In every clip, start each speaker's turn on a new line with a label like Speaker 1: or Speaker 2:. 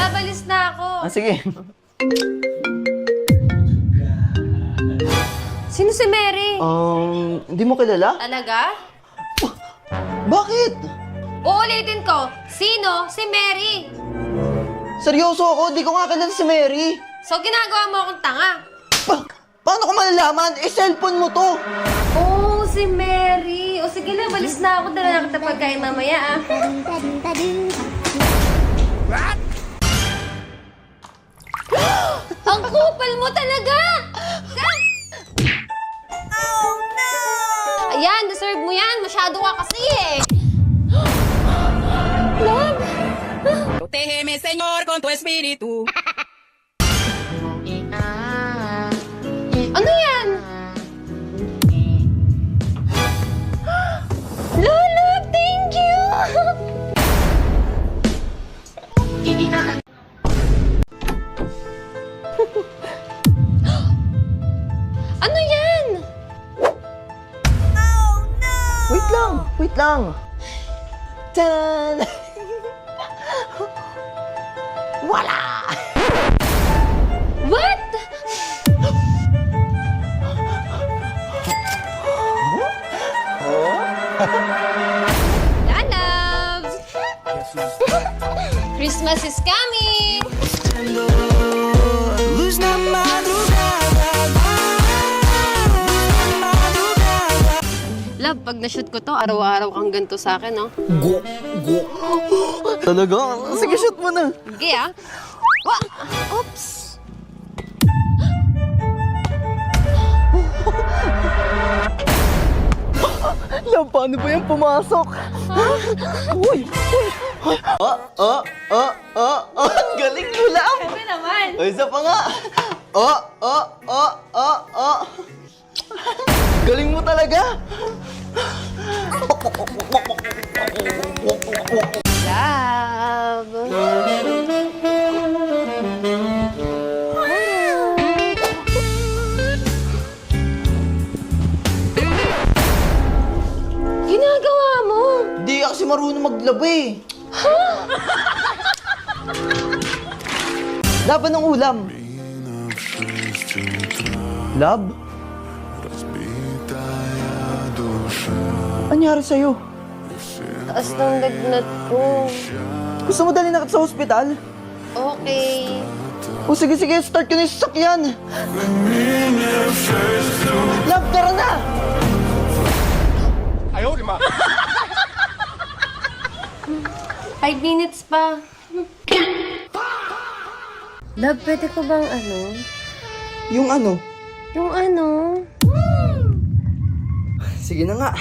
Speaker 1: Love, alis na ako.
Speaker 2: Sige.
Speaker 1: Sino si Mary?
Speaker 2: Hindi mo kilala?
Speaker 1: Talaga?
Speaker 2: Bakit?
Speaker 1: Uulitin ko. Sino si Mary?
Speaker 2: Seryoso ako, di ko nga kilala si Mary.
Speaker 1: So, ginagawa mo akong tanga?
Speaker 2: Paano ko malalaman? Cellphone mo to.
Speaker 1: Oh, si Mary. O sige lang, balis na ako. Dala na kita pagkain mamaya, ah. Ang kupal mo talaga! Oh, no! Ayan, deserve mo yan. Masyado ka kasi, eh. Love!
Speaker 3: Protégeme, Señor, con tu espíritu.
Speaker 1: Ano yan? Lolo, thank you! Ano yan?
Speaker 2: Wait lang. Tan! Wala!
Speaker 1: What? Lalabs! Christmas is coming!
Speaker 3: Luz na madrugada.
Speaker 1: Love, pag na-shoot ko to, araw-araw kang ganito sa akin, no?
Speaker 2: Go! Talaga? Sige, shoot mo na.
Speaker 1: Sige, ah. Oops!
Speaker 2: Love, paano ba yan pumasok? Uy! Ang galing mo lang!
Speaker 1: Sabi naman!
Speaker 2: O, isa pa nga! Galing mo talaga!
Speaker 1: Love! Ginagawa mo?
Speaker 2: Hindi kasi marunong maglaba eh. Laban ng ulam. Lab? Anyari sa'yo?
Speaker 1: Taas ng lagnat ko.
Speaker 2: Gusto mo dali na kita sa ospital?
Speaker 1: Okay.
Speaker 2: O sige, start ko na yung sasakyan. Lab, tara na!
Speaker 1: 5 minutes pa. Love, pwede ko bang ano?
Speaker 2: Yung ano?
Speaker 1: Yung ano?
Speaker 2: Sige na nga.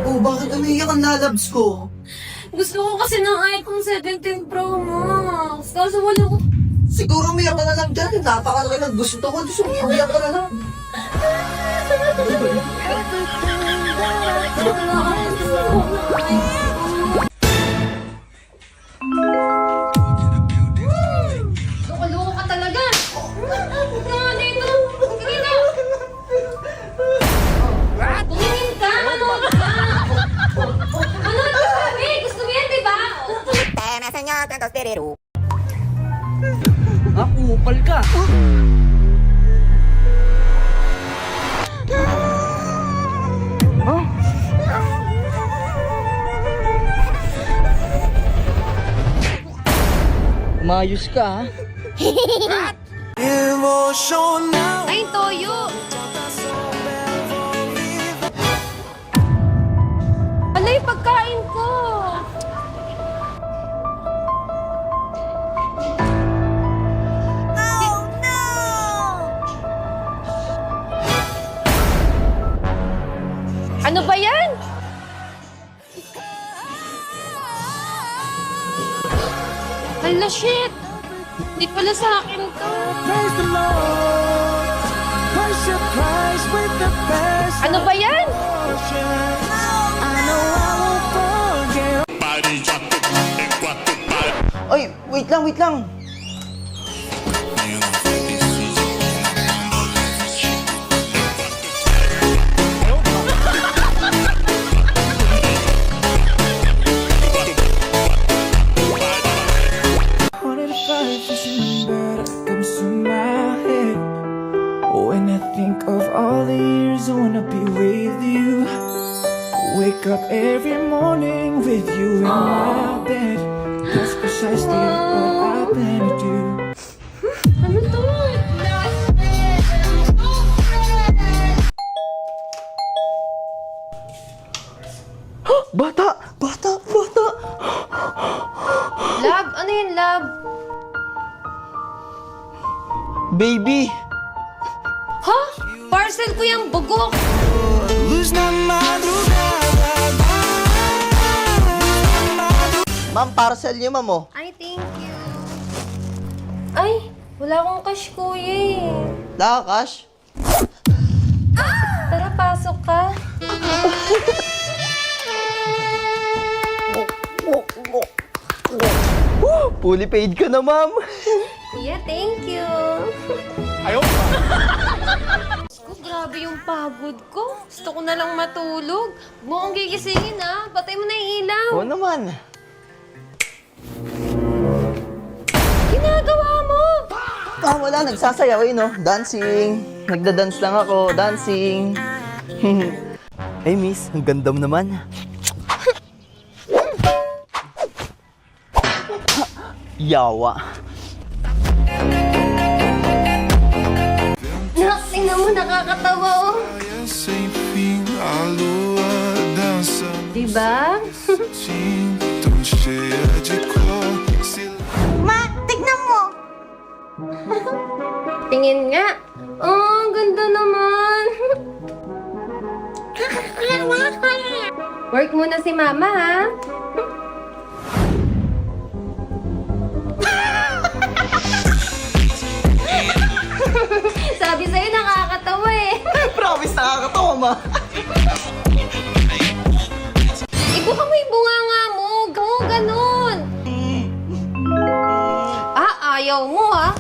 Speaker 2: Oh, bakit umiiyak ang lalabs ko?
Speaker 1: Gusto ko kasi ng iPhone 17 Pro Max. Kaso wala ko.
Speaker 2: Siguro umiyak ka na lang dyan. Napakalaki ng gusto ko. Gusto mo umiyak ka na lang.
Speaker 1: Loko-loko ka talaga. Huwag ka nga dito. Sige na. Tumingin ka. Ano sabi? Gusto mo yan, diba?
Speaker 3: Protégeme, Señor, con tu espíritu.
Speaker 2: Kupal ka. Mayos ka, ha?
Speaker 1: Ay, toyo. Ano yung pagkain ko? Ano ba yan? Hala, shit! Di pala sa akin to.
Speaker 3: Praise the Lord. Price your price with the best.
Speaker 1: Ano ba yan?
Speaker 3: I know I won't forget.
Speaker 2: Ay, wait lang.
Speaker 3: think of all the years I wanna be with you. Wake up every morning with you in my bed. That's precisely what I plan to do.
Speaker 1: Ano to?
Speaker 2: Bata! Bata! Bata!
Speaker 1: Love? Ano yun, love?
Speaker 2: Baby!
Speaker 1: Ha? Parcel ko yung bugok.
Speaker 3: Lose my mind,
Speaker 2: Ma'am, parcel niyo, ma'am, oh.
Speaker 1: Ay, thank you. Ay, wala akong cash, kuya eh.
Speaker 2: Nakakash?
Speaker 1: Tara, pasok ka.
Speaker 2: Fully paid ka na, ma'am.
Speaker 1: Yeah, thank you. Ko, grabe yung pagod ko. Gusto ko na lang matulog. Huwag mo akong gigisingin, ha? Patay mo na yung ilaw.
Speaker 2: Oo naman.
Speaker 1: Ginagawa mo!
Speaker 2: Ah, wala. Nagsasayaw, no? Dancing. Nagda-dance lang ako. Dancing. Hey, miss. Ang ganda mo naman. Yawa.
Speaker 1: Tingnan mo, nakakatawa, oh. Diba?
Speaker 4: Ma, tignan mo!
Speaker 1: Tingin nga. Oh, ang ganda naman. Work muna si mama, ha? Sabi sa'yo, nakakatawa eh.
Speaker 2: Promise, nakakatawa, ma.
Speaker 1: Ibuka mo yung bunganga mo. Ganun. Ah, ayaw mo, ha?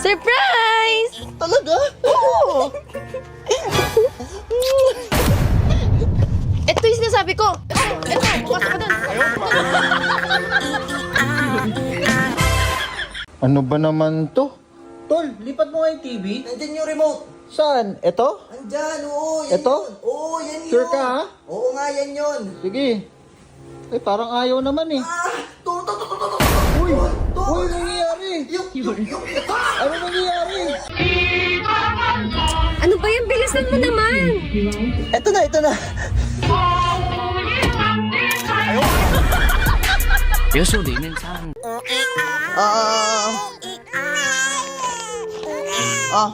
Speaker 1: Surprise!
Speaker 2: Talaga? Oo.
Speaker 1: Ito yung sinasabi ko. Ito, bukas ka doon.
Speaker 5: Ano ba naman to?
Speaker 2: Tol, lipat mo nga yung TV. Nandyan yung remote.
Speaker 5: Saan? Ito?
Speaker 2: Andyan, oo. Yan
Speaker 5: Ito?
Speaker 2: yun. Oo, yan yun.
Speaker 5: Sure ka, ha?
Speaker 2: Oo nga, yan yun.
Speaker 5: Sige. Eh, parang ayaw naman eh.
Speaker 2: Ah, to.
Speaker 5: Uy! Uy, nangyayari? Ano nangyayari?
Speaker 1: Ano ba yan? Bilisan mo naman.
Speaker 2: Ito na. Ah.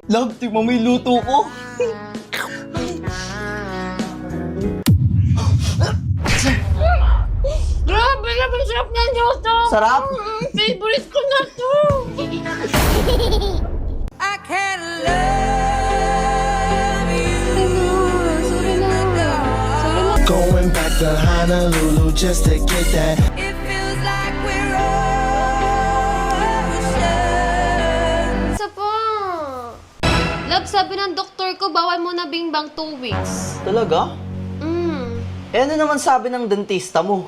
Speaker 2: Love, tingnan mo yung luto ko.
Speaker 1: Grabe naman, sarap ng Diyoto.
Speaker 2: Sarap?
Speaker 1: Favorite ko na to.
Speaker 3: I can't love you.
Speaker 1: Sorry na.
Speaker 3: Going back to Honolulu just to get that.
Speaker 4: It feels like we're oceans.
Speaker 1: Isa pa. Love, sabi ng doktor ko, bawal mo na bingbang 2 weeks.
Speaker 2: Talaga? Eh, ano naman sabi ng dentista mo?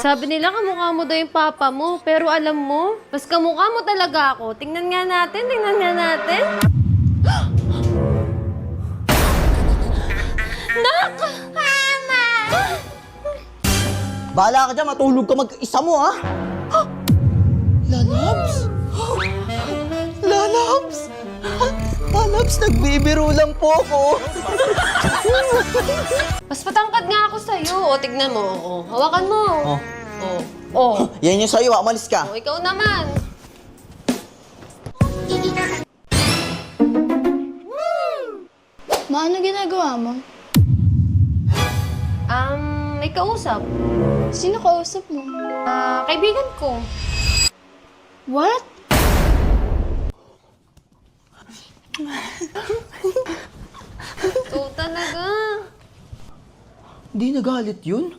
Speaker 1: Sabi nila kamukha mo daw yung papa mo, pero alam mo, mas kamukha mo talaga ako. Tingnan nga natin. Nak! Mama!
Speaker 2: Bahala ka dyan, matulog ka mag-isa mo, ha? Lalabs? Lalabs? Lalabs, nagbibiro lang po ako.
Speaker 1: Mas patangkad nga ako sa'yo. O, tignan mo. O, hawakan mo.
Speaker 2: Oh.
Speaker 1: O.
Speaker 2: Yan yung sa'yo, umalis ka.
Speaker 1: O, ikaw naman.
Speaker 6: Ma, ano ginagawa mo?
Speaker 1: May kausap.
Speaker 6: Sino kausap mo?
Speaker 1: Kaibigan ko.
Speaker 6: What?
Speaker 1: Ito talaga.
Speaker 2: Hindi nagalit yun.